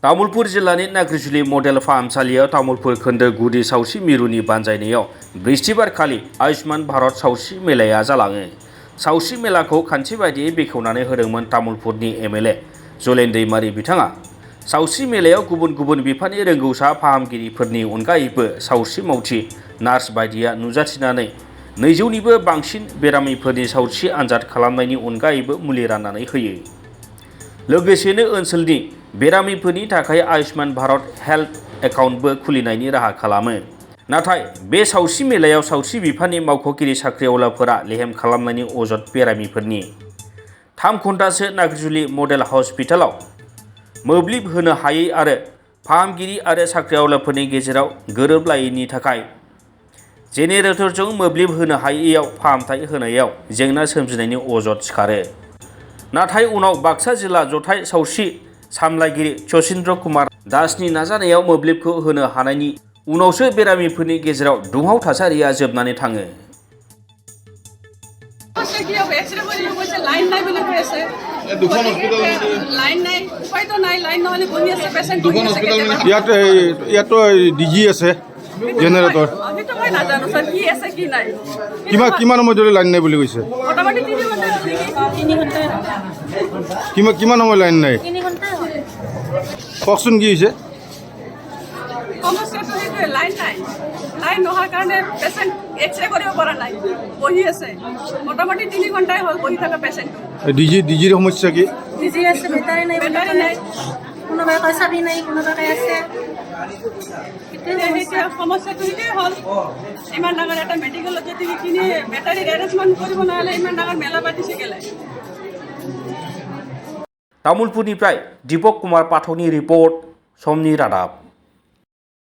तामुलपुर जिल्लानि नाग्रिजुलि मडेल फाहामसालियाव तामुलपुर खोन्दो गुदि सावस्रि मिरुनि बानजायनायाव बृहस्पतिबारखालि आयुष्मान भारत सावस्रि मेलाया जालाङो। सावस्रि मेलाखौ खान्थि बायदियै बेखेवनानै होदोंमोन तामुलपुरनि एमएलए जलेन दैमारि बिथाङा। सावस्रि मेलायाव गुबुन गुबुन बिफाननि रोंगौसा फाहामगिरिफोरनि अनगायैबो सावस्रि मावथि नार्स बायदिया नुजाथिनानै 200निबो बांसिन बेरामिफोरनि सावस्रि आनजाद खालामनायनि अनगायैबो मुलि राननानै होयो। लोगोसेनो ओनसोलनि बेरामिफोरनि थाखाय आयुष्मान भारत हेल्थ एकाउन्टबो खुलिनायनि राहा खालामो। नाथाय बे सावस्रि मेलायाव सावस्रि बिफाननि मावख'गिरि साख्रिआवलाफोरा लेहेम खालामनायनि अजद बेरामिफोरनि 3 घन्टासो नाग्रिजुलि मडेल हस्पिटालाव मोब्लिब होनो हायै आरो फाहामगिरि आरो साख्रिआवलाफोरनि गेजेराव गोरोबलायैनि थाखाय जेनेरेटरजों मोब्लिब होनो हायैयाव फाहामथाय होनायाव जेंना सोमजिनायनि अजद सिखारो। नाथाय उनाव बाक्सा जिल्ला जथाय सावस्रि सामलायगिरि सचिन्द्र कुमार दासनि नाजानायाव मोब्लिबखौ होनो हानायनि उनावसो बेरामिफोरनि गेजेराव दुंहाव थासारिया जोबनानै थाङो। ইয়াতো ডিজি আছে জেনেৰেটৰ কিমান সময় ধৰি লাইন নাই বুলি কৈছে? কিমান সময় লাইন নাই কওকচোন, কি হৈছে? লাইন নোহোৱাৰ কাৰণে পেচেণ্ট এক্সৰে কৰিব পৰা নাই, বহি আছে। মোটামুটি 3 ঘণ্টাই হ'ল বহি থকা পেচেণ্ট। ডিজিৰ সমস্যা কি? ডিজি আছে, বেটাৰী নাই, কোনোবাই কয় চাবি নাই, কোনোবাই আছে। সমস্যাটো সেইটোৱে হ'ল, ইমান ডাঙৰ এটা মেডিকেলত যদি সেইখিনি বেটাৰীৰ এৰেঞ্জমেণ্ট কৰিব নহ'লে ইমান ডাঙৰ মেলা পাতিছে কেলে? तामुलपुरनिफ्राय दीपक कुमार पाठकनि रिपर्ट, समनि रादाब।